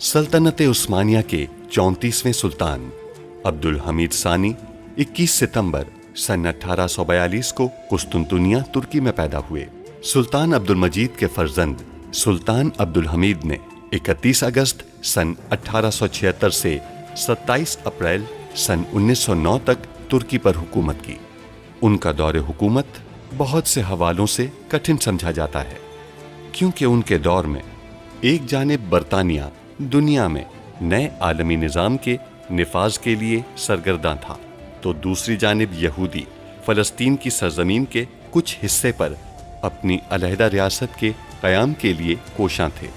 सल्तनत उस्मानिया के 34वें सुल्तान अब्दुल हमीद सानी 21 सितंबर सन 1842 को कुस्तुनतुनिया तुर्की में पैदा हुए। सुल्तान अब्दुल मजीद के फर्जंद सुल्तान अब्दुल हमीद ने 31 अगस्त सन 1876 से 27 अप्रैल सन 1909 तक तुर्की पर हुकूमत की। उनका दौरे हुकूमत बहुत से हवालों से कठिन समझा जाता है, क्योंकि उनके दौर में एक जानिब बरतानिया दुनिया में नए आलमी निज़ाम के निफाज के लिए सरगर्दा था, तो दूसरी जानिब यहूदी फ़लस्तीन की सरजमीन के कुछ हिस्से पर अपनी अलहदा रियासत के क़याम के लिए कोशां थे।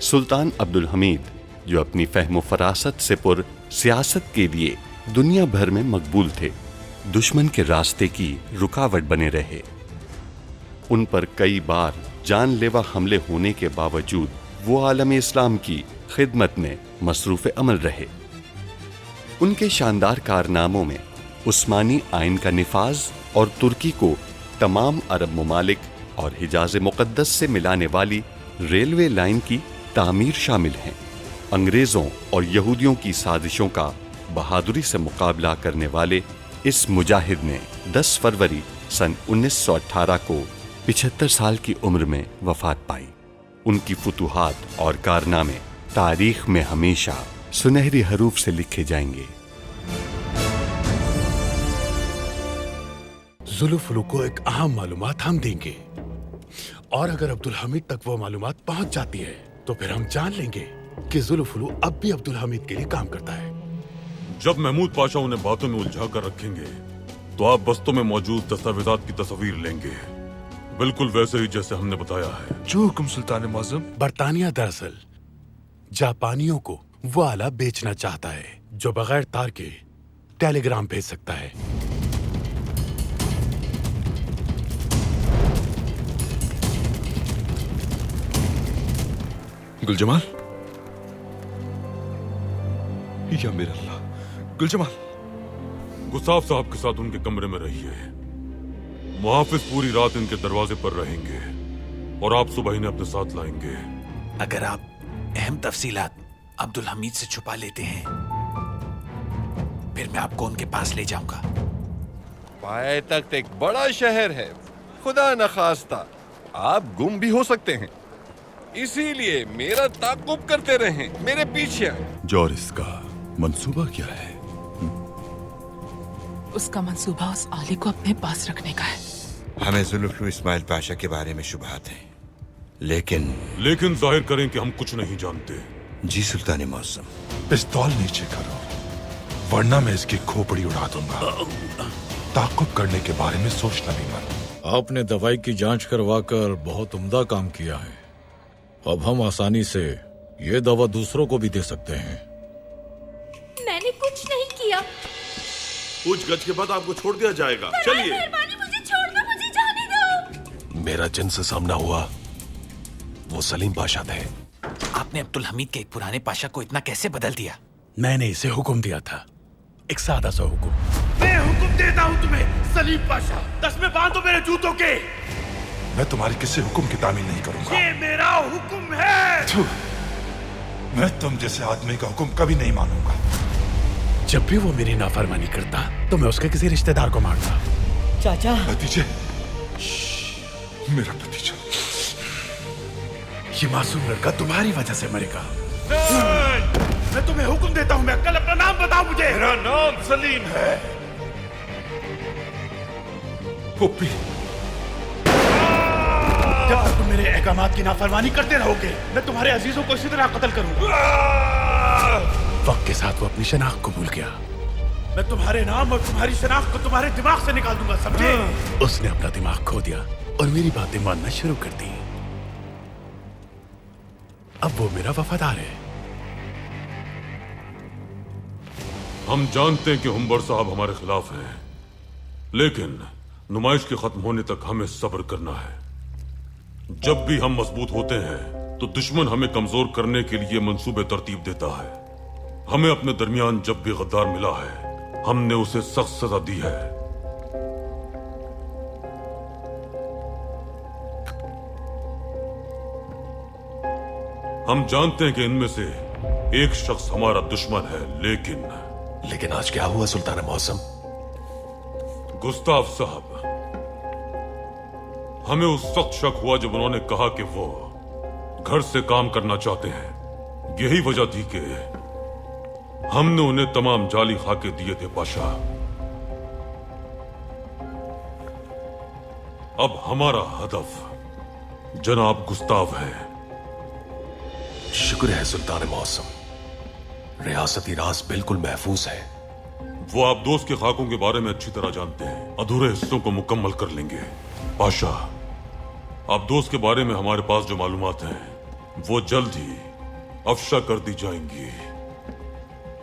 सुल्तान अब्दुल हमीद, जो अपनी फ़हम फ़रासत से पुर सियासत के लिए दुनिया भर में मकबूल थे, दुश्मन के रास्ते की रुकावट बने रहे। उन पर कई बार जानलेवा हमले होने के बावजूद वो आलम इस्लाम की खिदमत में मसरूफ़ अमल रहे। उनके शानदार कारनामों में उस्मानी आइन का निफाज और तुर्की को तमाम अरब ममालिक और हिजाज मुक़द्दस से मिलाने वाली रेलवे लाइन की तामीर शामिल हैं। अंग्रेज़ों और यहूदियों की साजिशों का बहादुरी से मुकाबला करने वाले इस मुजाहिद ने 10 फरवरी सन 1918 को 75 साल की उम्र में वफात पाई। उनकी फुतूहात और कारनामे तारीख में हमेशा सुनहरी हरूफ से लिखे जाएंगे। जुल्फुलू को एक अहम मालूमात हम देंगे, और अगर अब्दुल हमीद तक वो मालूमात पहुंच जाती है तो फिर हम जान लेंगे कि जुल्फुलू अब भी अब्दुल हमीद के लिए काम करता है। जब महमूद पाशा उन्हें बातों में उलझा कर रखेंगे तो आप बस्तों में मौजूद दस्तावेजात की तस्वीर लेंगे, बिल्कुल वैसे ही जैसे हमने बताया है। जो हुक्म सुल्तान मुअज़्ज़म। बरतानिया दरअसल जापानियों को वो आला बेचना चाहता है जो बगैर तार के टेलीग्राम भेज सकता है। गुलजमाल, या मेरा अल्लाह, गुलजमाल। गुस्ताफ साहब के साथ उनके कमरे में रहिए। मुहाफिज पूरी रात इनके दरवाजे पर रहेंगे और आप सुबह इन्हें अपने साथ लाएंगे। अगर आप अहम तफसीलात अब्दुल हमीद से छुपा लेते हैं, फिर मैं आपको उनके पास ले जाऊंगा। पायतख्त एक बड़ा शहर है, खुदा न खास्ता आप गुम भी हो सकते हैं, इसीलिए मेरा ताक़ुब करते रहें, मेरे पीछे आए। जॉरिस का मंसूबा क्या है? उसका मंसूबा उस आली को अपने पास रखने का है। हमें जुल्फुल इस्माइल पाशा के बारे में शुबहात हैं, लेकिन जाहिर करें कि हम कुछ नहीं जानते। जी सुल्तान मुअज़्ज़म। पिस्तौल नीचे करो, वरना मैं इसकी खोपड़ी उड़ा दूंगा। ताक़ुब करने के बारे में सोचना भी मत। आपने दवाई की जांच करवाकर बहुत उम्दा काम किया है। अब हम आसानी से ये दवा दूसरों को भी दे सकते हैं। मैंने कुछ नहीं किया। कुछ गज के बाद आपको छोड़ दिया जाएगा। चलिए। मुझे छोड़ दो, मुझे जाने दो। मेरा जिनसे सामना हुआ वो सलीम पाशा थे। आपने अब्दुल हमीद के एक पुराने पाशा को इतना कैसे बदल दिया? मैंने इसे हुक्म दिया था, एक सादा सा हुक्म। मैं हुक्म देता हूँ तुम्हें सलीम पाशा, 10 में बांधो मेरे जूतों के। मैं तुम्हारे किसी हुक्म की तामील नहीं करूंगा। ये मेरा हुक्म है। मैं तुम जैसे आदमी का हुक्म कभी नहीं मानूंगा। जब भी वो मेरी नाफरमानी करता तो मैं उसके किसी रिश्तेदार को मारता। चाचा। भतीजे, मेरा भतीजा। ये मासूम लड़का तुम्हारी वजह से मरेगा। मैं तुम्हें हुक्म देता हूँ, मैं कल अपना नाम बताओ मुझे। मेरा नाम सलीम है। पुप्पी, जब तुम मेरे अहकामात की नाफरमानी करते रहोगे, मैं तुम्हारे अजीजों को इसी तरह कत्ल करूंगा। वक्त के साथ वो अपनी शनाख्त को भूल गया। मैं तुम्हारे नाम और तुम्हारी शनाख्त को तुम्हारे दिमाग से निकाल दूंगा, समझे? उसने अपना दिमाग खो दिया और मेरी बातें मानना शुरू कर दी। अब वो मेरा वफादार है। हम जानते हैं कि हुम्बर साहब हमारे खिलाफ हैं, लेकिन नुमाइश के खत्म होने तक हमें सब्र करना है। जब भी हम मजबूत होते हैं तो दुश्मन हमें कमजोर करने के लिए मंसूबे तरतीब देता है। हमें अपने दरमियान जब भी गद्दार मिला है, हमने उसे सख्त सजा दी है। हम जानते हैं कि इनमें से एक शख्स हमारा दुश्मन है, लेकिन आज क्या हुआ सुल्तान मौसम? गुस्ताव साहब, हमें उस वक्त शक हुआ जब उन्होंने कहा कि वो घर से काम करना चाहते हैं। यही वजह थी कि हमने उन्हें तमाम जाली खाके दिए थे पाशा। अब हमारा हदफ जनाब गुस्ताव है। शुक्र है सुल्तान मौसम, रियासती राज बिल्कुल महफूज है। वो आप दोस्त के खाकों के बारे में अच्छी तरह जानते हैं। अधूरे हिस्सों को मुकम्मल कर लेंगे। पाशा, आप दोस्त के बारे में हमारे पास जो मालूमात हैं वो जल्द ही अफशा कर दी जाएंगी,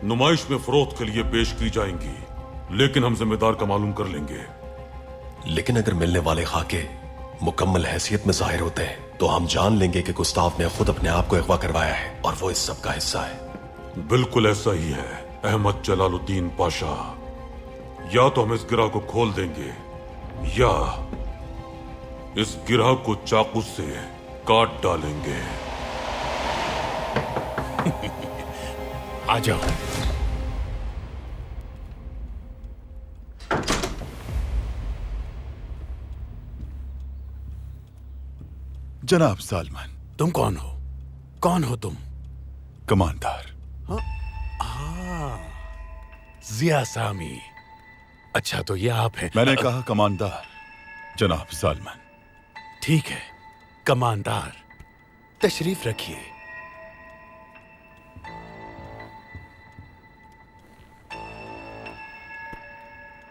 नुमाइश में फरोख्त के लिए पेश की जाएंगी, लेकिन हम जिम्मेदार का मालूम कर लेंगे। लेकिन अगर मिलने वाले खाके मुकम्मल हैसियत में जाहिर होते हैं तो हम जान लेंगे कि गुस्ताव ने खुद अपने आप को अगवा करवाया है और वो इस सब का हिस्सा है। बिल्कुल ऐसा ही है अहमद जलालुद्दीन पाशा। या तो हम इस गिरह को खोल देंगे या इस गिरह को चाकू से काट डालेंगे। आ जाओ। जनाब सालमान। तुम कौन हो? कौन हो तुम? कमांडर। हाँ, जिया सामी। अच्छा, तो ये आप हैं। मैंने कहा कमांडर जनाब सालमान। ठीक है कमांडर, तशरीफ रखिए।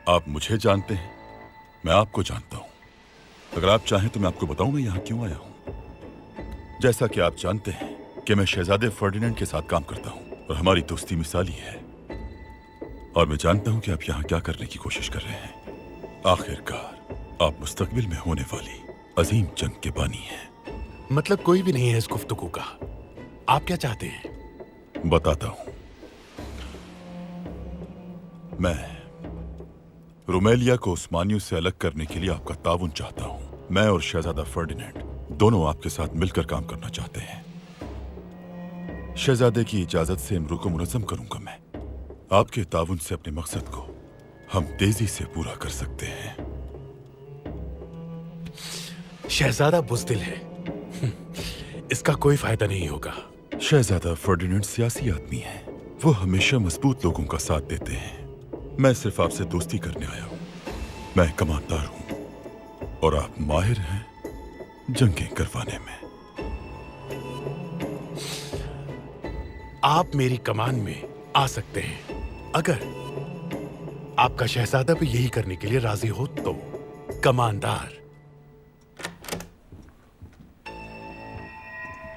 आप मुझे जानते हैं, मैं आपको जानता हूं। अगर आप चाहें तो मैं आपको बताऊं मैं यहां क्यों आया हूं। जैसा कि आप जानते हैं कि मैं शहजादे फर्डिनेंड के साथ काम करता हूं और हमारी दोस्ती मिसाली है, और मैं जानता हूं कि आप यहां क्या करने की कोशिश कर रहे हैं। आखिरकार आप मुस्तकबिल में होने वाली अजीम जंग के बानी हैं। मतलब कोई भी नहीं है इस गुफ्तगू का। आप क्या चाहते हैं? बताता हूं। मैं रुमेलिया को उस्मानियों से अलग करने के लिए आपका ताउन चाहता हूं। मैं और शहजादा फर्डिनेंड दोनों आपके साथ मिलकर काम करना चाहते हैं। शहजादे की इजाजत से इमरू को मुनज़्ज़म करूंगा मैं। आपके ताउन से अपने मकसद को हम तेजी से पूरा कर सकते हैं। शहजादा बुज़दिल है, इसका कोई फायदा नहीं होगा। शहजादा फर्डिनेंड सियासी आदमी है, वो हमेशा मजबूत लोगों का साथ देते हैं। मैं सिर्फ आपसे दोस्ती करने आया हूं। मैं कमांडर हूं और आप माहिर हैं जंगें करवाने में। आप मेरी कमान में आ सकते हैं अगर आपका शहजादा भी यही करने के लिए राजी हो तो। कमांडर।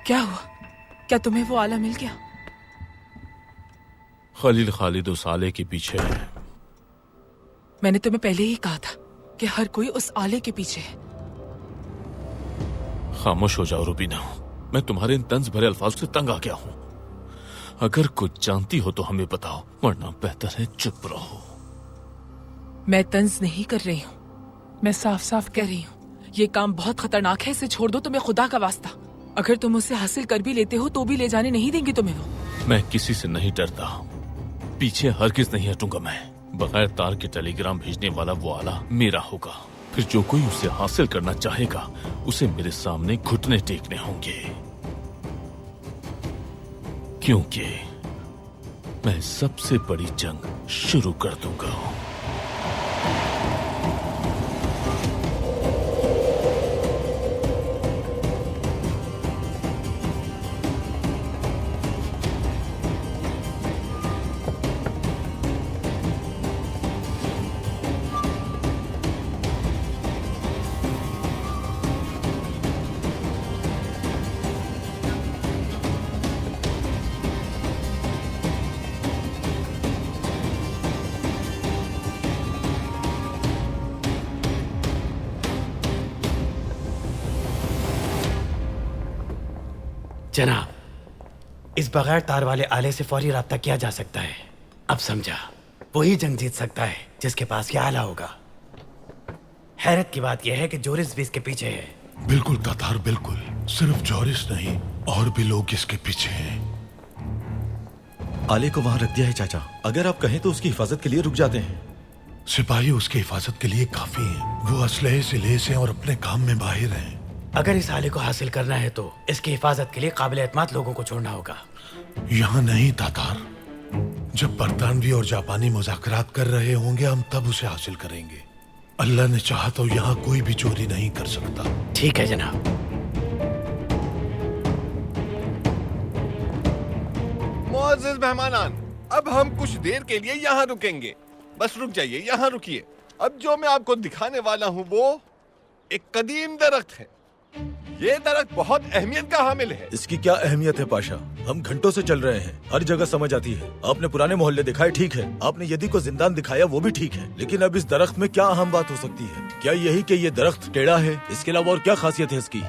क्या हुआ? क्या तुम्हें वो आला मिल गया? खलील खालिद उस आले के पीछे है। मैंने तुम्हें पहले ही कहा था कि हर कोई उस आले के पीछे है। खामोश हो जाओ रुबीना, मैं तुम्हारे इन तंज भरे अल्फाज से तंग आ गया हूं। अगर कुछ जानती हो तो हमें बताओ, वरना बेहतर है चुप रहो। मैं तंज नहीं कर रही हूँ, मैं साफ साफ कह रही हूँ ये काम बहुत खतरनाक है, इसे छोड़ दो तुम्हें खुदा का वास्ता। अगर तुम उसे हासिल कर भी लेते हो तो भी ले जाने नहीं देंगे तुम्हें वो। मैं किसी से नहीं डरता, पीछे हरगिज नहीं हटूंगा। मैं बगैर तार के टेलीग्राम भेजने वाला वो आला मेरा होगा। फिर जो कोई उसे हासिल करना चाहेगा उसे मेरे सामने घुटने टेकने होंगे, क्योंकि मैं सबसे बड़ी जंग शुरू कर दूंगा। जनाब, इस बगैर तार वाले आले से फौरी राब्ता किया जा सकता है। अब समझा, वही जंग जीत सकता है जिसके पास ये आला होगा। हैरत की बात यह है कि जोरिस भी इसके पीछे है। बिल्कुल तातार, बिल्कुल। सिर्फ जोरिस नहीं, और भी लोग इसके पीछे हैं। आले को वहाँ रख दिया है चाचा। अगर आप कहें तो उसकी हिफाजत के लिए रुक जाते हैं। सिपाही उसकी हिफाजत के लिए काफी हैं। वो असलहे से लैस हैं और अपने काम में माहिर हैं। अगर इस आले को हासिल करना है तो इसकी हिफाजत के लिए काबिल एतमाद लोगों को छोड़ना होगा। यहाँ नहीं तातार, जब बरतानवी और जापानी मुज़ाकरात कर रहे होंगे हम तब उसे हासिल करेंगे। अल्लाह ने चाहा तो यहाँ कोई भी चोरी नहीं कर सकता। ठीक है जनाब। मुअज़्ज़िज़ मेहमानान, अब हम कुछ देर के लिए यहाँ रुकेंगे। बस रुक जाइए, यहाँ रुकिए। अब जो मैं आपको दिखाने वाला हूँ वो एक कदीम दरख्त है। ये दरख्त बहुत अहमियत का हामिल है। इसकी क्या अहमियत है पाशा? हम घंटों से चल रहे हैं, हर जगह समझ आती है। आपने पुराने मोहल्ले दिखाए, ठीक है। आपने यदि को जिंदान दिखाया, वो भी ठीक है। लेकिन अब इस दरख्त में क्या अहम बात हो सकती है? क्या यही कि ये दरख्त टेढ़ा है? इसके अलावा और क्या खासियत है इसकी?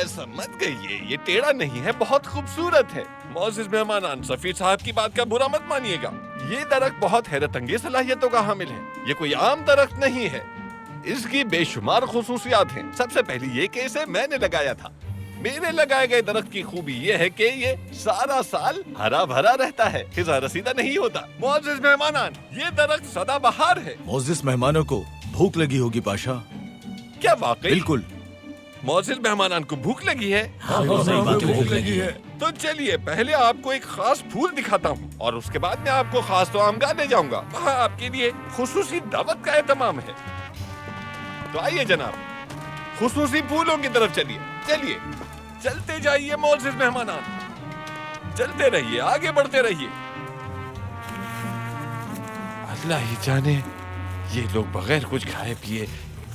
समझ गई, ये टेढ़ा नहीं है, बहुत खूबसूरत है। मुअज़्ज़िज़ मेहमानान, सफीर साहब की बात का बुरा मत मानिएगा। ये दरख्त बहुत हैरत अंगेज सलाहियतों का हामिल है। ये कोई आम दरख्त नहीं है। इसकी बेशुमार खुसूसियात हैं। सबसे पहले ये कि इसे मैंने लगाया था। मेरे लगाए गए दरख्त की खूबी ये है कि ये सारा साल हरा भरा रहता है, खिज़ा रसीदा नहीं होता। मुअज़्ज़िज़ मेहमानान, ये दरख्त सदाबहार है। मुअज़्ज़िज़ मेहमानों को भूख लगी होगी पाशा। क्या वाकई? बिल्कुल। मुअज़्ज़िज़ मेहमानान को भूख लगी है? भूख लगी है। तो चलिए पहले आपको एक खास फूल दिखाता हूँ और उसके बाद मैं आपको खास तोआमगाह ले जाऊंगा। वहाँ आपके लिए खुसूसी दावत का एहतमाम है। तो आइए जनाब, खुसूसी फूलों की तरफ चलिए। चलिए चलते जाइए मुअज़्ज़िज़ मेहमानान, चलते रहिए, आगे बढ़ते रहिए। अल्लाह ही जाने ये लोग बगैर कुछ खाए पिए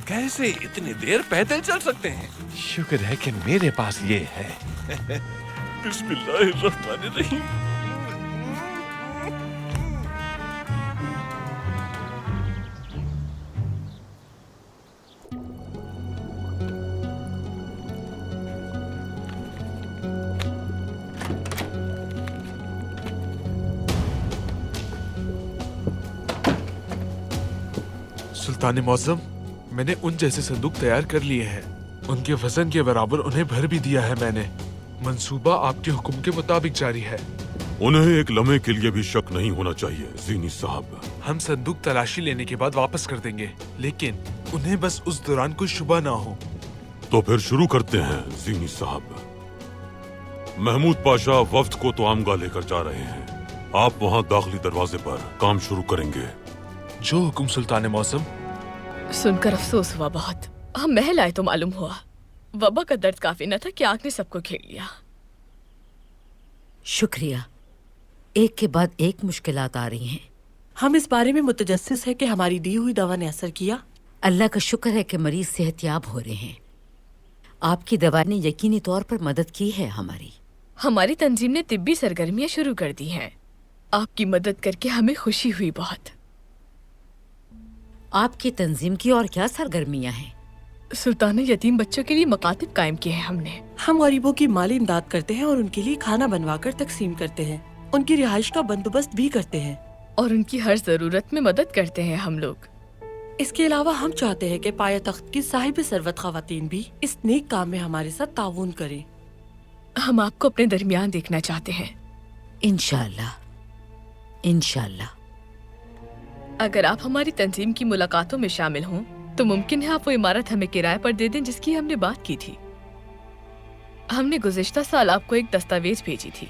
कैसे इतनी देर पैदल चल सकते हैं। शुक्र है कि मेरे पास ये है। बिस्मिल्लाहिर्रहमानिर्रहीम। सुल्तान मौज़म, मैंने उन जैसे संदूक तैयार कर लिए हैं। उनके वजन के बराबर उन्हें भर भी दिया है मैंने। मंसूबा आपके हुक्म के मुताबिक जारी है। उन्हें एक लम्हे के लिए भी शक नहीं होना चाहिए ज़ीनी साहब। हम संदूक तलाशी लेने के बाद वापस कर देंगे, लेकिन उन्हें बस उस दौरान कोई शुबह ना हो। तो फिर शुरू करते हैं ज़ीनी साहब। महमूद पाशा वफ्द को तोआमगाह लेकर जा रहे हैं। आप वहाँ दाखिली दरवाजे पर काम शुरू करेंगे। जो हुक्म सुल्तान मौसम। सुनकर अफसोस हुआ बहुत। हम महल आए तो मालूम हुआ वबा का दर्द काफी न था कि आग ने सबको घेर लिया। शुक्रिया। एक के बाद एक मुश्किलात आ रही हैं। हम इस बारे में मुतजस्सिस है कि हमारी दी हुई दवा ने असर किया। अल्लाह का शुक्र है कि मरीज सेहतयाब हो रहे हैं। आपकी दवा ने यकीनी तौर पर मदद की है हमारी तंजीम ने तिब्बी सरगर्मियां शुरू कर दी हैं। आपकी मदद करके हमें खुशी हुई बहुत। आपकी तंजीम की और क्या सरगर्मियां हैं? सुल्तान यतीम बच्चों के लिए मकातिब कायम किए हैं हमने। हम गरीबों की माली इमदाद करते हैं और उनके लिए खाना बनवाकर तकसीम करते हैं। उनकी रिहाइश का बंदोबस्त भी करते हैं और उनकी हर जरूरत में मदद करते हैं हम लोग। इसके अलावा हम चाहते हैं कि पाया तख्त की साहिब सरवत खवातीन भी इस नेक काम में हमारे साथ ताउन करें। हम आपको अपने दरमियान देखना चाहते हैं। इंशाअल्लाह, इंशाअल्लाह। अगर आप हमारी तंजीम की मुलाकातों में शामिल हों तो मुमकिन है आप वो इमारत हमें किराए पर दे दें जिसकी हमने बात की थी। हमने गुज़िश्ता साल आपको एक दस्तावेज भेजी थी।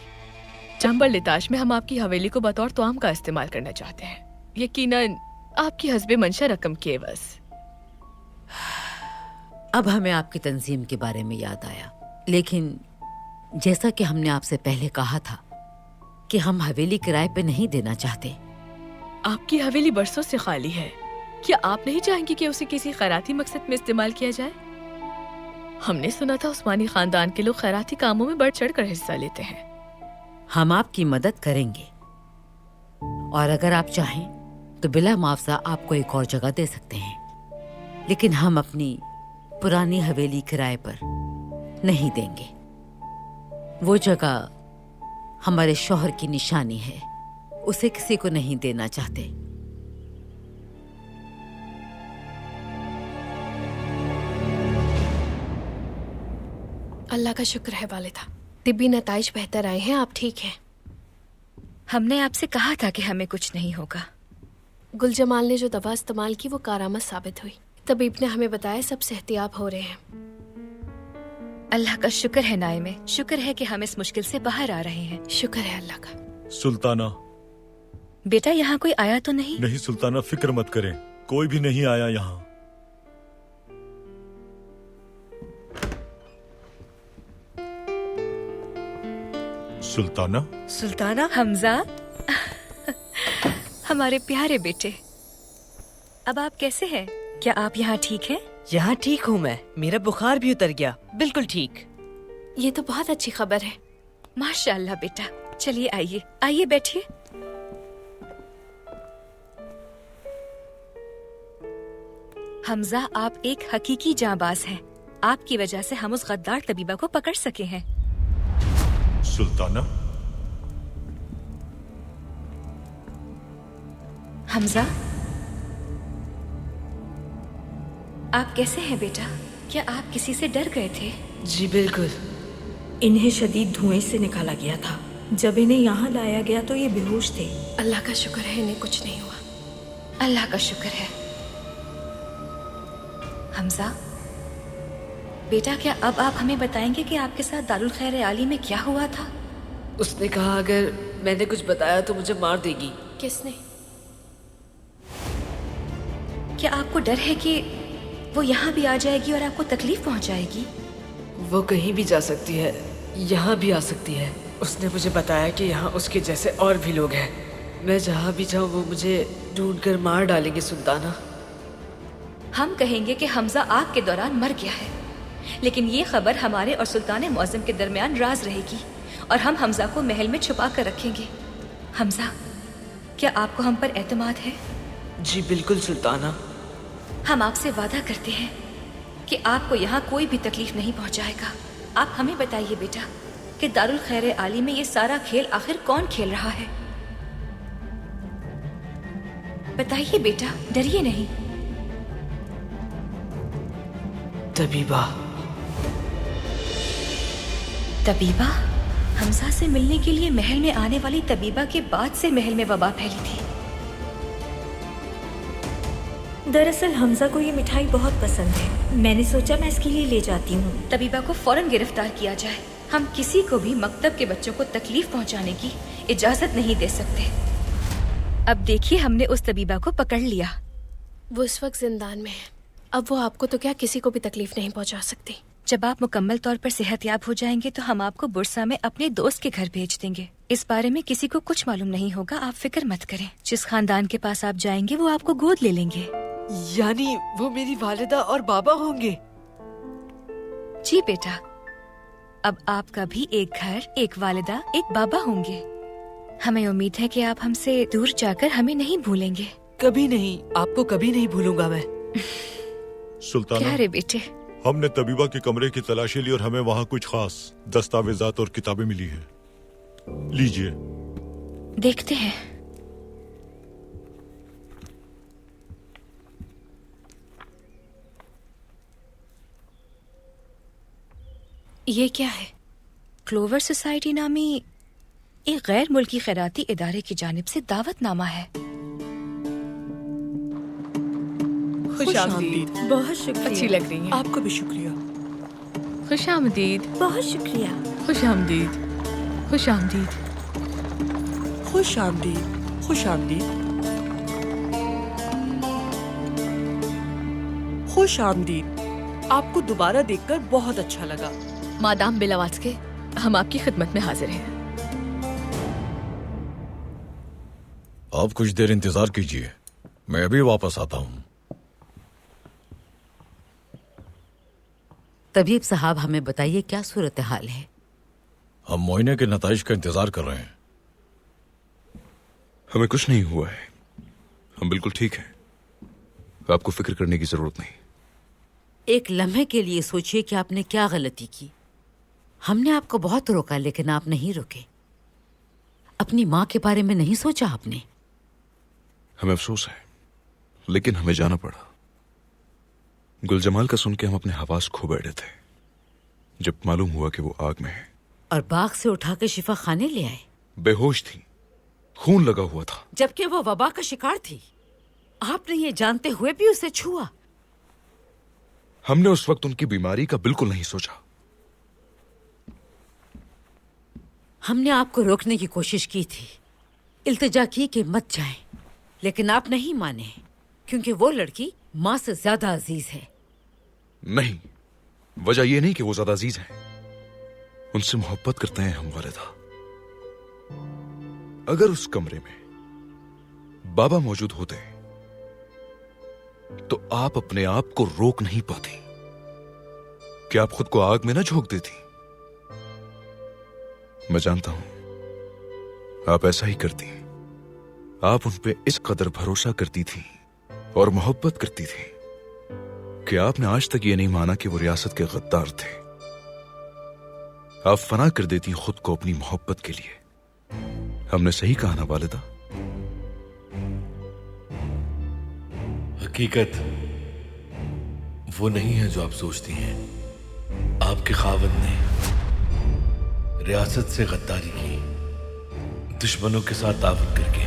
चंबर लिताश में हम आपकी हवेली को बतौर तोआम का इस्तेमाल करना चाहते हैं, यकीनन आपकी हस्बे मंशा रकम के एवज। अब हमें आपकी तंजीम के बारे में याद आया, लेकिन जैसा कि हमने आपसे पहले कहा था कि हम हवेली किराए पे नहीं देना चाहते। आपकी हवेली बरसों से खाली है, क्या आप नहीं चाहेंगे कि उसे किसी खैराती मकसद में इस्तेमाल किया जाए? हमने सुना था उस्मानी खानदान के लोग खैराती कामों में बढ़ चढ़ कर हिस्सा लेते हैं। हम आपकी मदद करेंगे और अगर आप चाहें तो बिला मुआवजा आपको एक और जगह दे सकते हैं, लेकिन हम अपनी पुरानी हवेली किराए पर नहीं देंगे। वो जगह हमारे शौहर की निशानी है, उसे किसी को नहीं देना चाहते। अल्लाह का शुक्र है वालिदा, तिब्बी नताइज बेहतर आए हैं, आप ठीक हैं। हमने आपसे कहा था कि हमें कुछ नहीं होगा। गुल जमाल ने जो दवा इस्तेमाल की वो कारामद साबित हुई। तबीब ने हमें बताया सब सेहतियाब हो रहे हैं। अल्लाह का शुक्र है नाइमे, शुक्र है कि हम इस मुश्किल से बाहर आ रहे हैं। शुक्र है अल्लाह का। सुल्ताना। बेटा यहाँ कोई आया तो नहीं? नहीं सुल्ताना, फिक्र मत करें, कोई भी नहीं आया यहाँ। सुल्ताना। सुल्ताना। हमजा हमारे प्यारे बेटे, अब आप कैसे हैं? क्या आप यहाँ ठीक हैं? यहाँ ठीक हूँ मैं, मेरा बुखार भी उतर गया, बिल्कुल ठीक। ये तो बहुत अच्छी खबर है। माशाअल्लाह बेटा, चलिए आइए आइए बैठिए। हमजा, आप एक हकीकी जांबाज हैं। आपकी वजह से हम उस गद्दार तबीबा को पकड़ सके हैं। सुल्ताना। हमजा, आप कैसे हैं बेटा? क्या आप किसी से डर गए थे? जी बिल्कुल, इन्हें शदीद धुएं से निकाला गया था। जब इन्हें यहाँ लाया गया तो ये बेहोश थे। अल्लाह का शुक्र है इन्हें कुछ नहीं हुआ। अल्लाह का शुक्र है। हमजा बेटा, क्या अब आप हमें बताएंगे कि आपके साथ दारुल खैर आली में क्या हुआ था? उसने कहा अगर मैंने कुछ बताया तो मुझे मार देगी। किसने? क्या आपको डर है कि वो यहाँ भी आ जाएगी और आपको तकलीफ पहुँचाएगी? वो कहीं भी जा सकती है, यहाँ भी आ सकती है। उसने मुझे बताया कि यहाँ उसके जैसे और भी लोग हैं। मैं जहाँ भी जाऊँ वो मुझे ढूंढकर मार डालेंगे सुल्ताना। हम कहेंगे कि हमजा आग के दौरान मर गया है, लेकिन ये खबर हमारे और सुल्तान मौज़म के दरमियान राज रहेगी और हम हमजा को महल में छुपा कर रखेंगे। हमजा, क्या आपको हम पर एतमाद है? जी बिल्कुल सुल्ताना। हम आपसे वादा करते हैं कि आपको यहाँ कोई भी तकलीफ नहीं पहुँचाएगा। आप हमें बताइए बेटा कि दारुल खैर आली में ये सारा खेल आखिर कौन खेल रहा है? बताइए बेटा, डरिए नहीं। तबीबा। तबीबा? हमजा से मिलने के लिए महल में आने वाली तबीबा के बाद से महल में वबा फैली थी। दरअसल हमजा को ये मिठाई बहुत पसंद है। मैंने सोचा मैं इसके लिए ले जाती हूँ। तबीबा को फौरन गिरफ्तार किया जाए। हम किसी को भी मकतब के बच्चों को तकलीफ पहुँचाने की इजाजत नहीं दे सकते। अब देखिए, हमने उस तबीबा को पकड़ लिया। वो इस वक्त जिंदान में है। अब वो आपको तो क्या किसी को भी तकलीफ नहीं पहुँचा सकती। जब आप मुकम्मल तौर पर सेहतयाब हो जाएंगे तो हम आपको बुरसा में अपने दोस्त के घर भेज देंगे। इस बारे में किसी को कुछ मालूम नहीं होगा, आप फिक्र मत करें। जिस खानदान के पास आप जाएंगे वो आपको गोद ले लेंगे। यानी वो मेरी वालिदा और बाबा होंगे? जी बेटा, अब आपका भी एक घर, एक वालिदा, एक बाबा होंगे। हमें उम्मीद है कि आप हमसे दूर जाकर हमें नहीं भूलेंगे। कभी नहीं, आपको कभी नहीं भूलूंगा मैं। सुल्ताना, क्या रे बेटे? हमने तबीबा के कमरे की तलाशी ली और हमें वहाँ कुछ खास दस्तावेजात और किताबें मिली है। लीजिए। देखते हैं। ये क्या है? क्लोवर सोसाइटी नामी एक गैर मुल्की खैराती इदारे की जानिब से दावतनामा है। खुशामदीद। बहुत शुक्रिया। अच्छी लग रही है। आपको भी शुक्रिया। खुशामदीद। बहुत शुक्रिया। खुशामदीद। खुशामदीद। खुशामदीद। खुशामदीद। खुशामदीद। आपको दोबारा देखकर बहुत अच्छा लगा। मादाम बिलावास्के, हम आपकी खिदमत में हाजिर हैं। आप कुछ देर इंतजार कीजिए, मैं अभी वापस आता हूँ। तबीब साहब, हमें बताइए क्या सूरत हाल है? हम मुआयने के नताइज का इंतजार कर रहे हैं। हमें कुछ नहीं हुआ है, हम बिल्कुल ठीक हैं। आपको फिक्र करने की जरूरत नहीं। एक लम्हे के लिए सोचिए कि आपने क्या गलती की। हमने आपको बहुत रोका लेकिन आप नहीं रुके। अपनी माँ के बारे में नहीं सोचा आपने? हमें अफसोस है, लेकिन हमें जाना पड़ा। गुलजमाल का सुन के हम अपने हवास खो बैठे थे जब मालूम हुआ कि वो आग में है। और बाग से उठा के शिफा खाने ले आए? बेहोश थी, खून लगा हुआ था। जबकि वो वबा का शिकार थी। आपने ये जानते हुए भी उसे छुआ। हमने उस वक्त उनकी बीमारी का बिल्कुल नहीं सोचा। हमने आपको रोकने की कोशिश की थी, इल्तिजा की कि मत जाएं, लेकिन आप नहीं माने क्योंकि वो लड़की माँ से ज्यादा अजीज है। नहीं, वजह यह नहीं कि वो ज्यादा अजीज है, उनसे मोहब्बत करते हैं हम वालिदा। अगर उस कमरे में बाबा मौजूद होते तो आप अपने आप को रोक नहीं पाती कि आप खुद को आग में ना झोंक देती। मैं जानता हूं आप ऐसा ही करती। आप उन पे इस कदर भरोसा करती थी और मोहब्बत करती थी कि आपने आज तक ये नहीं माना कि वो रियासत के गद्दार थे। आप फना कर देती खुद को अपनी मोहब्बत के लिए। हमने सही कहा ना वालिदा? हकीकत वो नहीं है जो आप सोचती हैं। आपके खावंद ने रियासत से गद्दारी की, दुश्मनों के साथ तावुन करके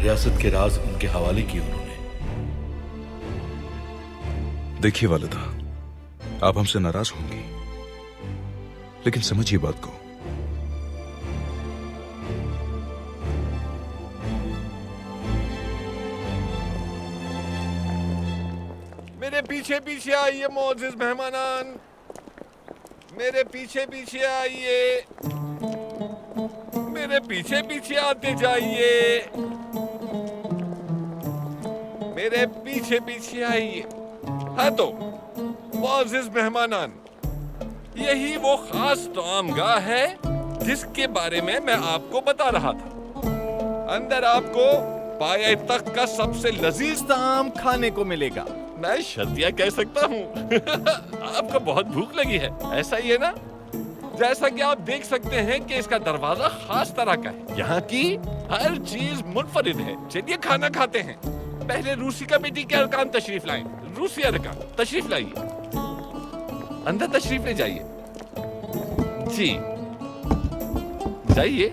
रियासत के राज उनके हवाले किए उन्होंने। देखिए वालिदा, आप हमसे नाराज होंगी, लेकिन समझिए बात को। मेरे पीछे पीछे आइए मोअज़्ज़िज़ मेहमानान, मेरे पीछे पीछे आइए, मेरे पीछे पीछे आते जाइए, मेरे पीछे पीछे आइए। हाँ तो मोअज़्ज़िज़ मेहमानान, यही वो खास तामगाह है जिसके बारे में मैं आपको बता रहा था। अंदर आपको पाए तक का सबसे लजीज ताम खाने को मिलेगा। मैं शर्तिया कह सकता हूँ। आपको बहुत भूख लगी है, ऐसा ही है ना? जैसा कि आप देख सकते हैं कि इसका दरवाजा खास तरह का है। यहाँ की हर चीज मुनफरिद है। चलिए खाना खाते हैं। पहले रूसी कमेटी के अरकान तशरीफ लाएं। रूसी अरकान तशरीफ लाइए, अंदर तशरीफ ले जाइए। जी जाइए।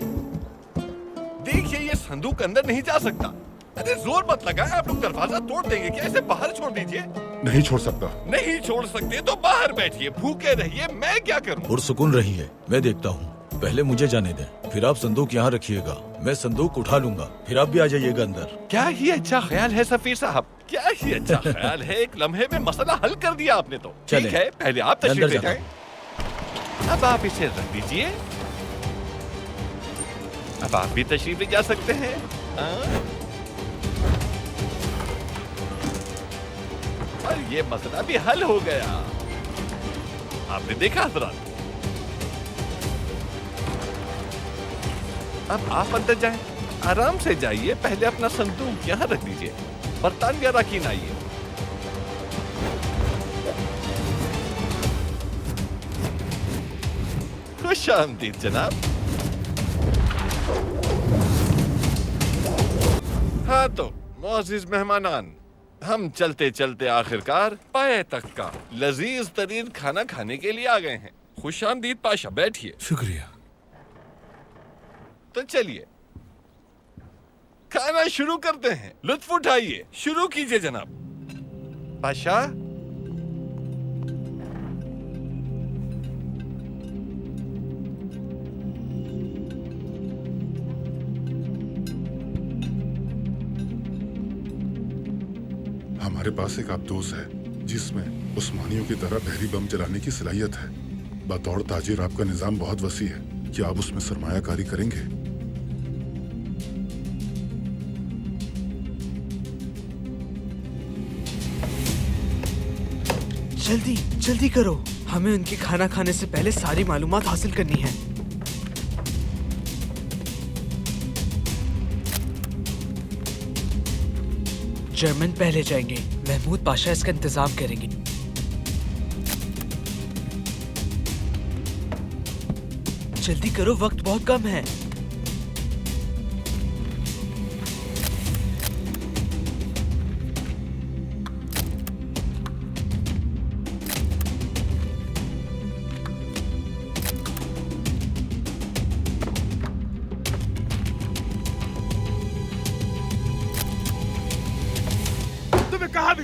देखिए ये संदूक अंदर नहीं जा सकता। अरे जोर मत लगाएं, आप लोग दरवाजा तोड़ देंगे क्या? इसे बाहर छोड़ दीजिए। नहीं छोड़ सकता। नहीं छोड़ सकते तो बाहर बैठिए, भूखे रहिए, मैं क्या करूं? पुरसुकून रहिए, मैं देखता हूँ। पहले मुझे जाने दें, फिर आप संदूक यहाँ रखिएगा, मैं संदूक उठा लूंगा, फिर आप भी आ जाइएगा अंदर। क्या ही अच्छा ख्याल है सफीर साहब, क्या ही अच्छा ख्याल है। एक लम्हे में मसला हल कर दिया आपने तो। ठीक है, पहले आप तशरीफ ले जाएं। अब आप इसे रख दीजिए। अब आप भी तशरीफ ले जा सकते हैं। और ये मसला भी हल हो गया। आपने देखा हज़रात। अब आप अंदर जाएं, आराम से जाइए। पहले अपना संदूक यहाँ रख दीजिए, बर्तानिया रखी ना आइए। खुश आमदीद जनाब। हाँ तो मोअज़्ज़िज़ मेहमानान, हम चलते चलते आखिरकार पाए तक का लजीज तरीन खाना खाने के लिए आ गए हैं। खुश आमदीद पाशा, बैठिए। शुक्रिया। तो चलिए खाना शुरू करते हैं। लुत्फ उठाइए, शुरू कीजिए जनाब। पाशा हमारे पास एक आबदोज है जिसमें उस्मानियों की तरह बहरी बम चलाने की सलाहियत है। बतौर ताजिर आपका निजाम बहुत वसी है, क्या आप उसमें सरमायाकारी करेंगे? जल्दी जल्दी करो, हमें उनके खाना खाने से पहले सारी मालूमात हासिल करनी है। जर्मन पहले जाएंगे, महमूद पाशा इसका इंतजाम करेंगे। जल्दी करो, वक्त बहुत कम है।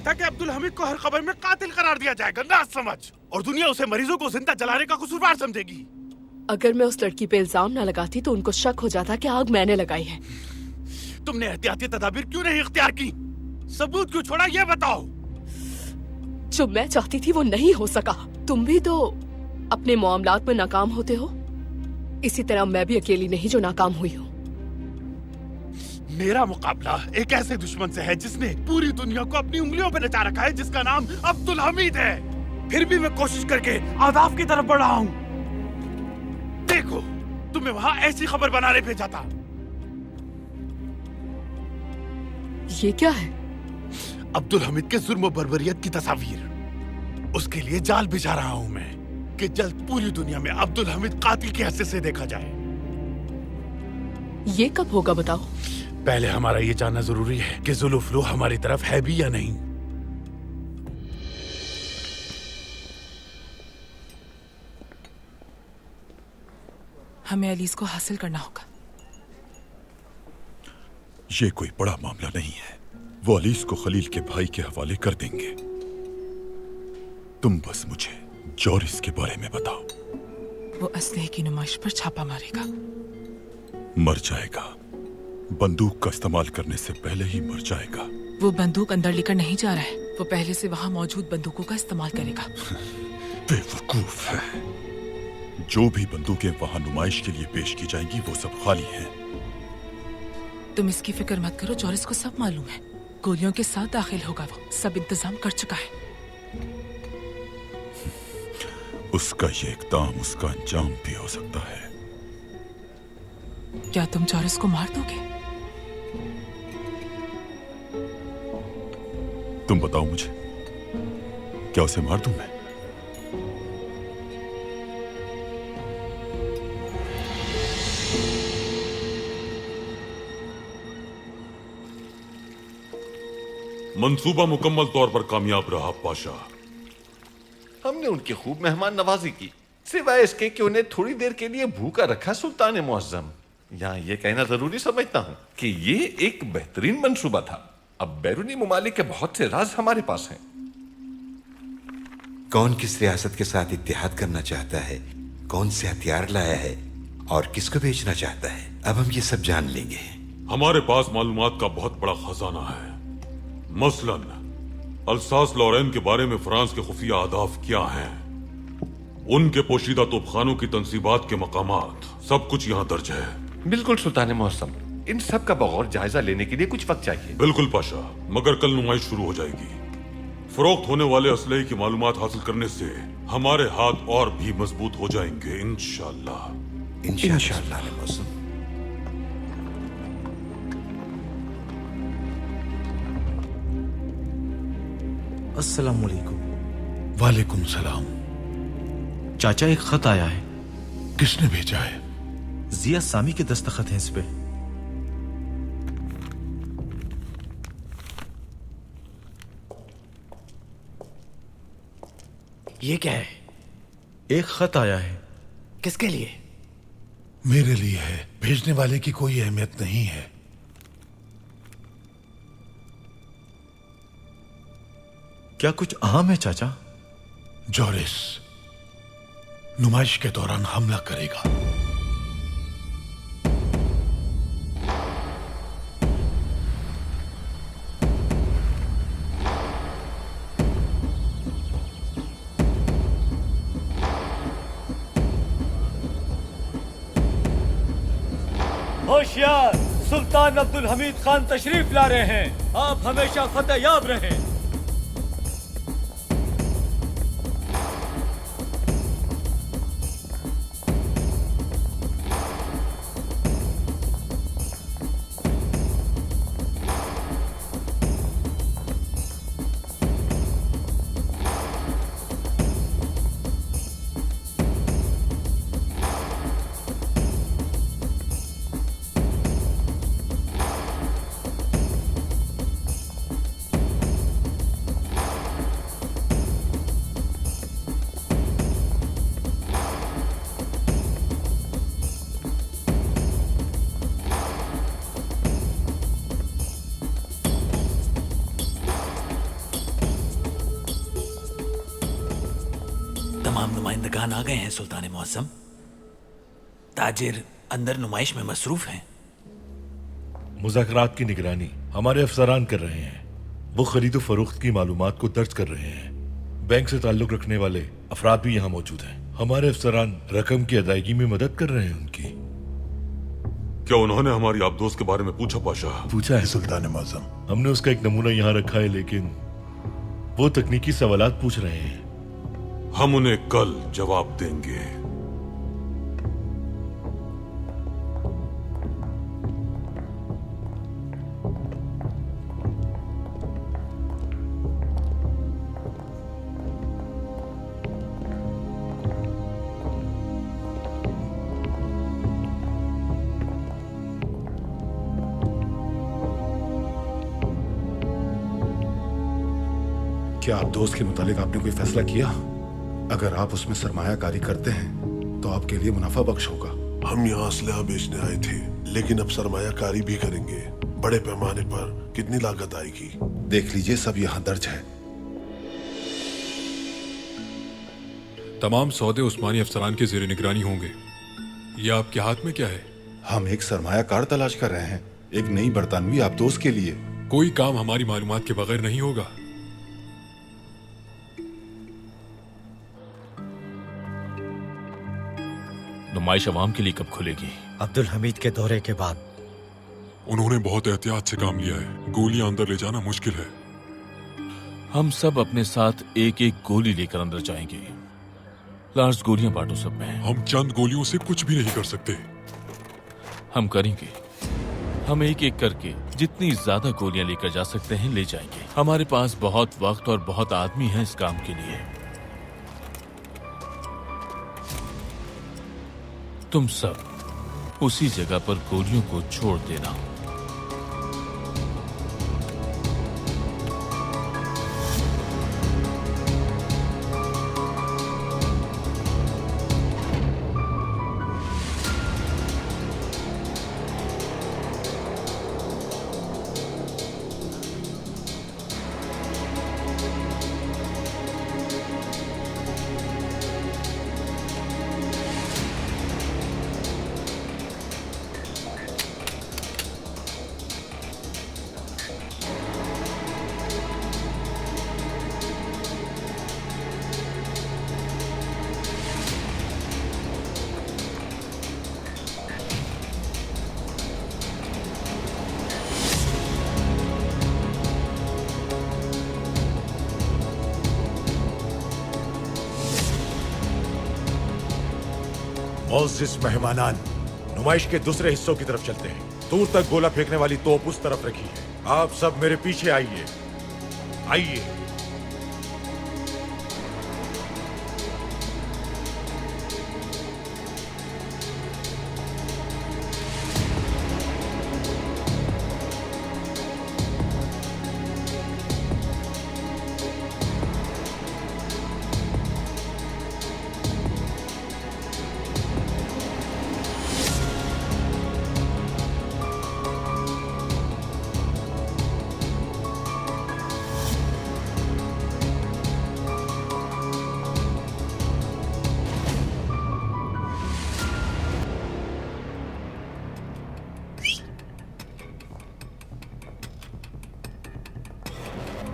था कि अब्दुल हमीद को हर खबर में कातिल करार दिया जाएगा, ना समझ। और दुनिया उसे मरीजों को जिंदा जलाने का कसूरवार समझेगी। अगर मैं उस लड़की पे इल्जाम न लगाती तो उनको शक हो जाता कि आग मैंने लगाई है। तुमने एहतियाती तदाबीर क्यों नहीं इख्तियार की? सबूत क्यों छोड़ा, ये बताओ। जो मैं चाहती थी वो नहीं हो सका। तुम भी तो अपने मामलात में नाकाम होते हो, इसी तरह मैं भी अकेली नहीं जो नाकाम हुई हूँ। मेरा मुकाबला एक ऐसे दुश्मन से है जिसने पूरी दुनिया को अपनी उंगलियों पे नचा रखा है, जिसका नाम अब्दुल हमीद है। फिर भी मैं कोशिश करके आदाफ की तरफ बढ़ रहा हूँ। देखो, तुम्हें वहाँ ऐसी खबर बनाने भेजा था। ये क्या है? अब्दुल हमीद के जुर्म और बर्बरियत की तस्वीर। उसके लिए जाल बिछा रहा हूँ मैं कि जल्द पूरी दुनिया में अब्दुल हमीद कातिल की हैसियत से देखा जाए। ये कब होगा बताओ? पहले हमारा ये जानना जरूरी है कि जुल्फलू हमारी तरफ है भी या नहीं। हमें अलीस को हासिल करना होगा। ये कोई बड़ा मामला नहीं है, वो अलीस को खलील के भाई के हवाले कर देंगे। तुम बस मुझे जॉरिस के बारे में बताओ। वो असलहे की नुमाइश पर छापा मारेगा। मर जाएगा, बंदूक का इस्तेमाल करने से पहले ही मर जाएगा। वो बंदूक अंदर लेकर नहीं जा रहा है, वो पहले से वहाँ मौजूद बंदूकों का इस्तेमाल करेगा। बेवकूफ है। जो भी बंदूकें वहाँ नुमाइश के लिए पेश की जाएंगी वो सब खाली हैं। तुम इसकी फिक्र मत करो, जॉरिस को सब मालूम है। गोलियों के साथ दाखिल होगा, वो सब इंतजाम कर चुका है। उसका ये इक़दाम उसका अंजाम भी हो सकता है। क्या तुम जॉरिस को मार दोगे? तुम बताओ मुझे, क्या उसे मार दूं मैं? मंसूबा मुकम्मल तौर पर कामयाब रहा पाशा। हमने उनकी खूब मेहमान नवाजी की, सिवाय इसके कि उन्हें थोड़ी देर के लिए भूखा रखा सुल्तान मुअज्जम। यहाँ ये कहना जरूरी समझता हूँ कि ये एक बेहतरीन मंसूबा था। अब बैरूनी मुमालिक के बहुत से राज हमारे पास हैं। कौन किस रियासत के साथ इत्तेहाद करना चाहता है, कौन से हथियार लाया है और किसको बेचना चाहता है, अब हम ये सब जान लेंगे। हमारे पास मालूमात का बहुत बड़ा खजाना है। मसलन अल्सास लॉरेन के बारे में फ्रांस के खुफिया अहदाफ क्या हैं, उनके पोशीदा तोपखानों की तंसीबात के मकामात, सब कुछ यहाँ दर्ज है। बिल्कुल सुल्तान मुअज्जम, इन सब का बगौर जायजा लेने के लिए कुछ वक्त चाहिए। बिल्कुल पाशा, मगर कल नुमाइश शुरू हो जाएगी। फरोख्त होने वाले असलहे की मालूमात हासिल करने से हमारे हाथ और भी मजबूत हो जाएंगे इंशाअल्लाह। इंशाअल्लाह मुअज्जम। अस्सलाम वालेकुम। वालेकुम सलाम। चाचा, एक खत आया है। किसने भेजा है? जिया सामी के दस्तखत हैं इस पे। ये क्या है? एक खत आया है। किसके लिए? मेरे लिए है, भेजने वाले की कोई अहमियत नहीं है। क्या कुछ अहम है चाचा? जॉरिस नुमाइश के दौरान हमला करेगा। होशियार, सुल्तान अब्दुल हमीद खान तशरीफ ला रहे हैं। आप हमेशा फतेहयाब रहें। तमाम नुमाइंदगान आ गए हैं सुल्तान मौसम। ताजिर अंदर नुमाइश में मसरूफ हैं। मुज़ाकरात की निगरानी हमारे अफसरान कर रहे हैं। वो खरीदो फरोख्त की मालूमात को दर्ज कर रहे हैं। बैंक से ताल्लुक रखने वाले अफराद भी यहाँ मौजूद हैं। हमारे अफसरान रकम की अदायगी में मदद कर रहे हैं उनकी। क्या उन्होंने हमारी आबदोज के बारे में पूछा पाशा? पूछा है सुल्तान मौसम। हमने उसका एक नमूना यहाँ रखा है, लेकिन वो तकनीकी सवालात पूछ रहे हैं। हम उन्हें कल जवाब देंगे। क्या आप दोस्त के मुतालिक आपने कोई फैसला किया? अगर आप उसमें सरमायाकारी करते हैं तो आपके लिए मुनाफा बख्श होगा। हम यहाँ असलहा बेचने आए थे, लेकिन अब सरमायाकारी भी करेंगे। बड़े पैमाने पर कितनी लागत आएगी? देख लीजिए, सब यहाँ दर्ज है। तमाम सौदे उस्मानी अफसरान के ज़ेरे निगरानी होंगे। ये आपके हाथ में क्या है? हम एक सरमायाकार तलाश कर रहे हैं, एक नई बरतानवी आबदोज के लिए। कोई काम हमारी मालूमात के बगैर नहीं होगा। नुमाइश अवाम के लिए कब खुलेगी? अब्दुल हमीद के दौरे के बाद। उन्होंने बहुत एहतियात से काम लिया है। गोलियां अंदर ले जाना मुश्किल है। हम सब अपने साथ एक एक गोली लेकर अंदर जाएंगे। लार्ज गोलियां बांटो सब में। हम चंद गोलियों से कुछ भी नहीं कर सकते। हम करेंगे। हम एक एक करके जितनी ज्यादा गोलियां लेकर जा सकते हैं ले जाएंगे। हमारे पास बहुत वक्त और बहुत आदमी हैं इस काम के लिए। तुम सब उसी जगह पर गोलियों को छोड़ देना। मोअज़्ज़िज़ मेहमानान, नुमाइश के दूसरे हिस्सों की तरफ चलते हैं। दूर तक गोला फेंकने वाली तोप उस तरफ रखी है। आप सब मेरे पीछे आइए। आइए।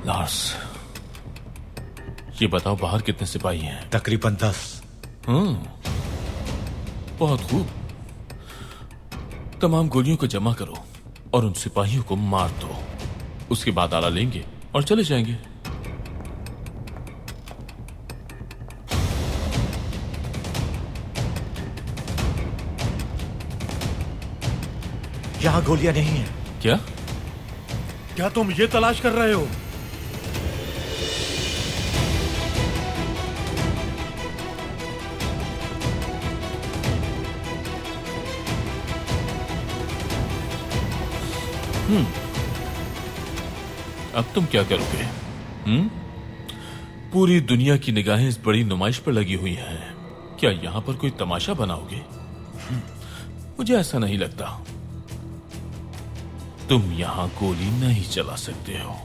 लार्स, ये बताओ बाहर कितने सिपाही हैं? तकरीबन 10। बहुत खूब। तमाम गोलियों को जमा करो और उन सिपाहियों को मार दो। उसके बाद आला लेंगे और चले जाएंगे। यहाँ गोलियां नहीं है। क्या तुम ये तलाश कर रहे हो? अब तुम क्या करोगे? पूरी दुनिया की निगाहें इस बड़ी नुमाइश पर लगी हुई हैं। क्या यहां पर कोई तमाशा बनाओगे? मुझे ऐसा नहीं लगता। तुम यहां गोली नहीं चला सकते हो।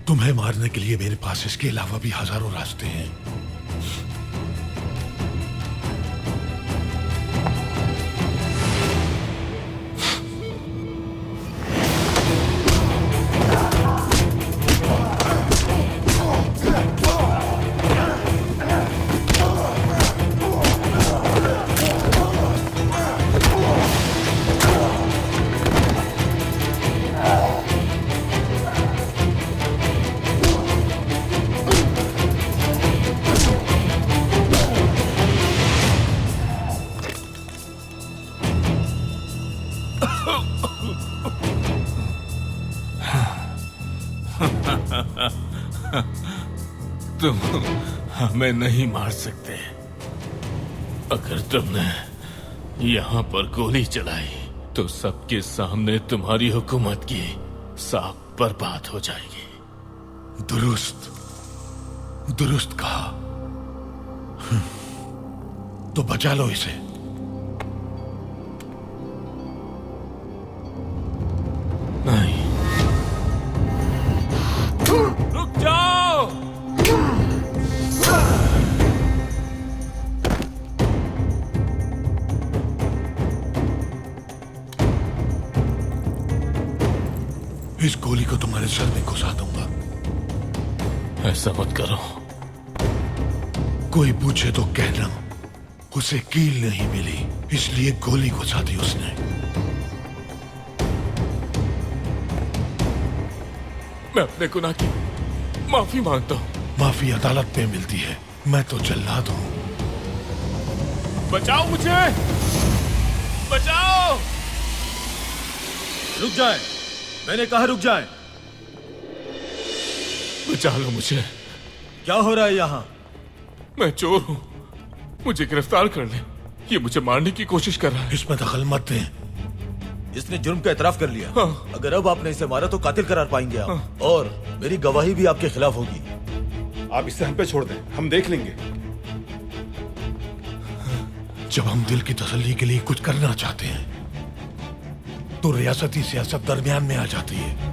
तुम्हें मारने के लिए मेरे पास इसके अलावा भी हजारों रास्ते हैं। तुम हमें नहीं मार सकते। अगर तुमने यहाँ पर गोली चलाई तो सबके सामने तुम्हारी हुकूमत की साख बर्बाद हो जाएगी। दुरुस्त दुरुस्त कहा। तो बचा लो इसे। नहीं, रुक जाओ। इस गोली को तुम्हारे सर में घुसा दूंगा। ऐसा मत करो। कोई पूछे तो कहना उसे कील नहीं मिली, इसलिए गोली घुसा दी उसने। मैं अपने गुनाह की माफी मांगता हूँ। माफी अदालत में मिलती है, मैं तो जल्लाद हूँ। बचाओ मुझे, बचाओ। रुक जाए, मैंने कहा रुक जाए। बचा लो मुझे। क्या हो रहा है यहाँ? मैं चोर हूँ, मुझे गिरफ्तार कर ले। ये मुझे मारने की कोशिश कर रहा है। इसमें दखल मत दें। इसने जुर्म का एतराफ कर लिया। हाँ। अगर अब आपने इसे मारा तो कातिल करार पाएंगे आप। हाँ। और मेरी गवाही भी आपके खिलाफ होगी। आप इसे हम पे छोड़ दें, हम देख लेंगे। जब हम दिल की तसल्ली के लिए कुछ करना चाहते हैं तो रियासती सियासत दरमियान में आ जाती है।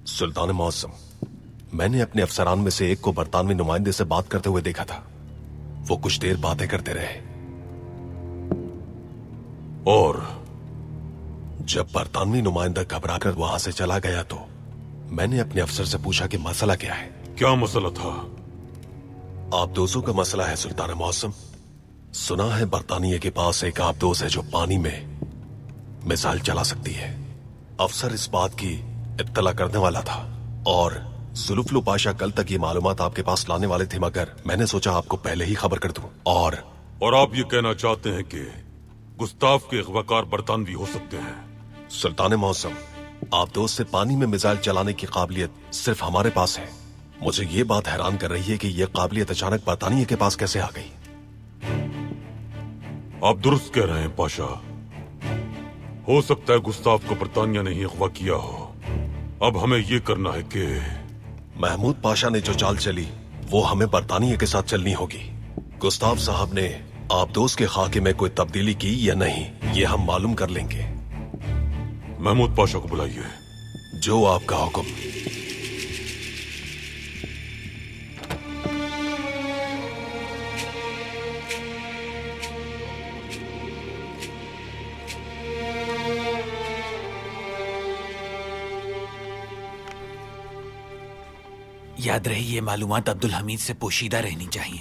सुल्तान मौसम, मैंने अपने अफसरान में से एक को बरतानवी नुमाइंदे से बात करते हुए देखा था। वो कुछ देर बातें करते रहे और जब बरतानवी नुमाइंदा घबराकर वहां से चला गया तो मैंने अपने अफसर से पूछा कि मसला क्या है। क्या मसला था? आबदोजों का मसला है सुल्तान मौसम। सुना है बरतानिया के पास एक आबदोज है जो पानी में मिसाइल चला सकती है। अफसर इस बात की इत्तला करने वाला था और जुल्फलू पाशा कल तक ये मालूमात आपके पास लाने वाले थे, मगर मैंने सोचा आपको पहले ही खबर कर दूं। और आप ये कहना चाहते हैं कि गुस्ताफ के अगवाकार बरतानवी हो सकते हैं? सुल्तान मौसम, आबदोज से पानी में मिसाइल चलाने की काबिलियत सिर्फ हमारे पास है। मुझे ये बात हैरान कर रही है कि यह काबिलियत अचानक बरतानिया के पास कैसे आ गई। आप दुरुस्त कह रहे हैं पाशा। हो सकता है गुस्ताफ को बरतानिया ने ही अगवा किया हो। अब हमें ये करना है कि महमूद पाशा ने जो चाल चली वो हमें बरतानिया के साथ चलनी होगी। गुस्ताफ साहब ने आबदोज के खाके में कोई तब्दीली की या नहीं, ये हम मालूम कर लेंगे। महमूद पाशा को बुलाइए। जो आपका हुक्म। याद रहे ये मालूमात अब्दुल हमीद से पोशीदा रहनी चाहिए।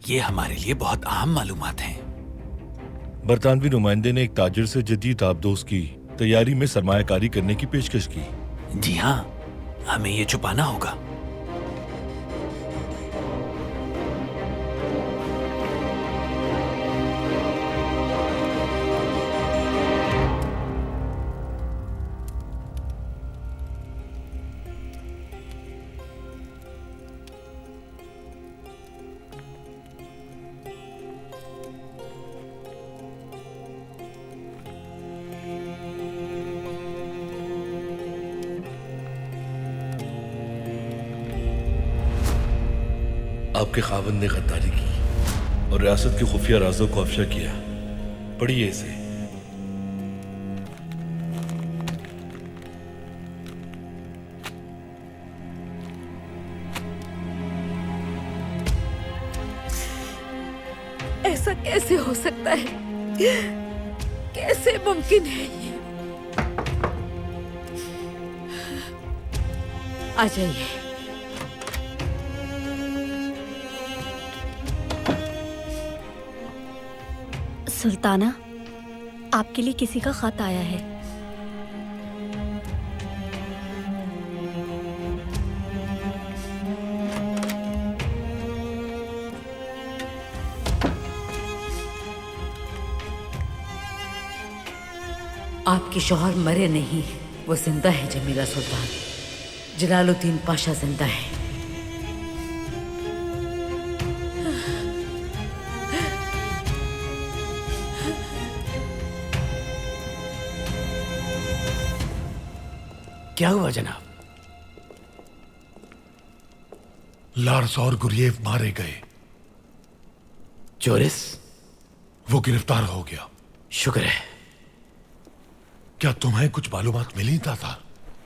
ये हमारे लिए बहुत अहम मालूमात हैं। बरतानवी नुमाइंदे ने एक ताजिर से जदीद आबदोज की तैयारी में सरमायाकारी करने की पेशकश की। जी हाँ, हमें ये छुपाना होगा। आपके खावंद ने गद्दारी की और रियासत के खुफिया राजों को अफशा किया। पढ़िए इसे। ऐसा कैसे हो सकता है? कैसे मुमकिन है ये? आ जाइए। सुल्ताना, आपके लिए किसी का खत आया है। आपके शौहर मरे नहीं, वो जिंदा है जमीला सुल्तान। जलालुद्दीन पाशा जिंदा है। क्या हुआ जनाब? लार्स और गुरिएव मारे गए। जोरिस? वो गिरफ्तार हो गया। शुक्र है। क्या तुम्हें कुछ मालूमात मिली था?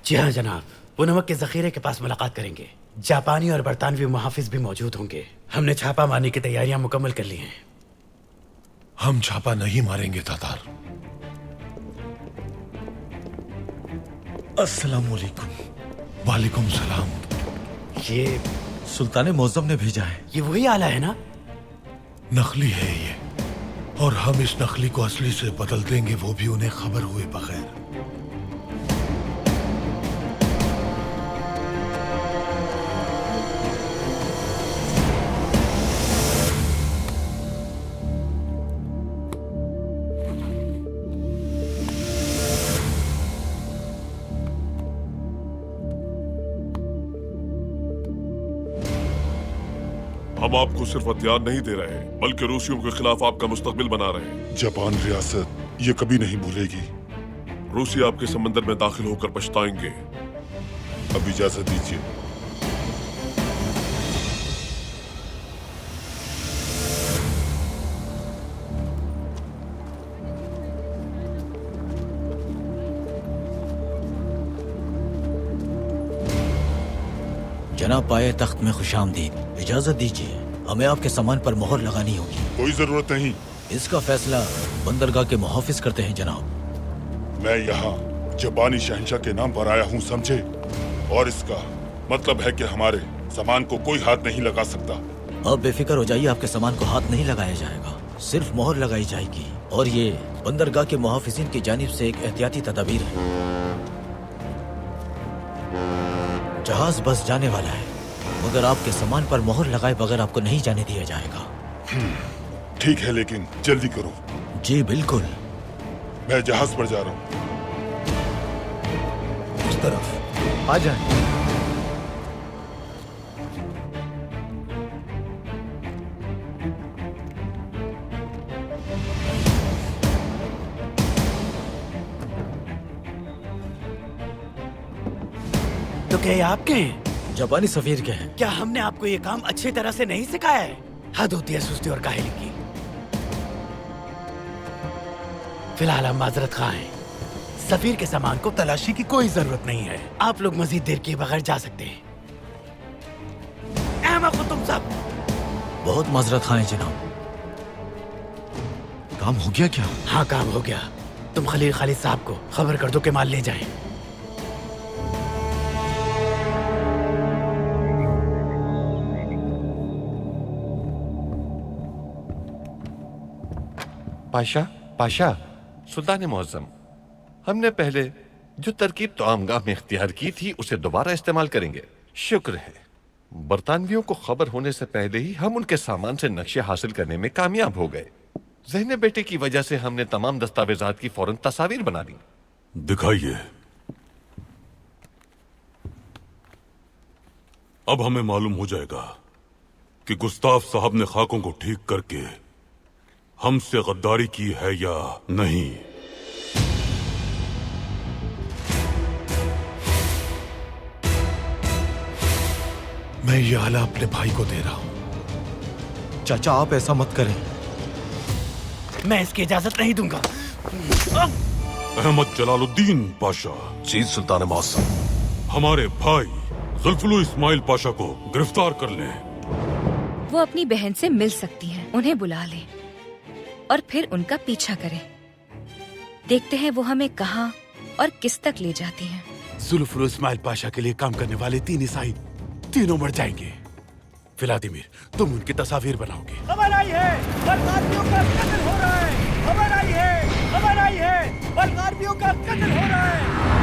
जी हाँ जनाब, वो नमक के जखीरे के पास मुलाकात करेंगे। जापानी और बरतानवी मुहाफिज भी मौजूद होंगे। हमने छापा मारने की तैयारियां मुकम्मल कर ली हैं। हम छापा नहीं मारेंगे तातार। अस्सलाम वालेकुम। वालेकुम सलाम। ये सुल्तान मुअज्जम ने भेजा है। ये वही आला है ना? नकली है ये, और हम इस नकली को असली से बदल देंगे, वो भी उन्हें खबर हुए बगैर। हम आपको सिर्फ हथियार नहीं दे रहे हैं, बल्कि रूसियों के खिलाफ आपका मुस्तकबिल बना रहे हैं। जापान रियासत ये कभी नहीं भूलेगी। रूसी आपके समंदर में दाखिल होकर पछताएंगे। अब इजाजत दीजिए। जनाब पाए तख्त में खुशामदीद। इजाजत दीजिए, हमें आपके सामान पर मोहर लगानी होगी। कोई जरूरत नहीं। इसका फैसला बंदरगाह के मुहाफिज करते हैं जनाब। मैं यहाँ जापानी शहंशाह के नाम पर आया हूँ, समझे? और इसका मतलब है कि हमारे सामान को कोई हाथ नहीं लगा सकता। आप बेफिक्र हो जाइए, आपके सामान को हाथ नहीं लगाया जाएगा, सिर्फ मोहर लगाई जाएगी। और ये बंदरगाह के मुहाफिजीन की जानिब से एक एहतियाती तदाबीर है। जहाज बस जाने वाला है, मगर आपके सामान पर मोहर लगाए बगैर आपको नहीं जाने दिया जाएगा। ठीक है, लेकिन जल्दी करो। जी बिल्कुल। मैं जहाज पर जा रहा हूँ। इस तरफ आ जाए। तो क्या ये आपके हैं? जापानी सफीर के हैं। क्या हमने आपको ये काम अच्छी तरह से नहीं सिखाया है? हद होती है सुस्ती और काहली की। फिलहाल हम माजरत खा हैं। सफीर के सामान को तलाशी की कोई जरूरत नहीं है। आप लोग मजीद देर किए बगैर जा सकते हैं। अहमद को तुम सब। बहुत माजरत खाएं जनाब। काम हो गया क्या? हाँ, काम हो गया। तुम खलील खालिद साहब को खबर कर दो कि माल ले जाएं। पाशा, पाशा, सुल्तान मुअज्जम, हमने पहले जो तरकीब तोआमगाह में इख्तियार की थी उसे दोबारा इस्तेमाल करेंगे। शुक्र है बरतानवियों को खबर होने से पहले ही हम उनके सामान से नक्शे हासिल करने में कामयाब हो गए। ज़हने बेटे की वजह से हमने तमाम दस्तावेजात की फौरन तस्वीर बना ली। दिखाइए। अब हमें मालूम हो जाएगा कि गुस्ताफ साहब ने खाकों को ठीक करके हमसे गद्दारी की है या नहीं। मैं ये आला अपने भाई को दे रहा हूं। चाचा आप ऐसा मत करें। मैं इसकी इजाजत नहीं दूंगा। अहमद जलालुद्दीन पाशा। जी सुल्तान मुअज्जम। हमारे भाई जुल्फुल इस्माइल पाशा को गिरफ्तार कर लें। वो अपनी बहन से मिल सकती हैं, उन्हें बुला लें और फिर उनका पीछा करें। देखते हैं वो हमें कहाँ और किस तक ले जाती हैं। जुल्फुल इस्माइल पाशा के लिए काम करने वाले 3 ईसाई तीनों मर जाएंगे। व्लादिमीर, तुम उनकी तस्वीर बनाओगे। खबर आई है, बलगारियों का कत्ल हो रहा है। खबर आई है, खबर आई है, बलगारियों का कत्ल हो रहा है।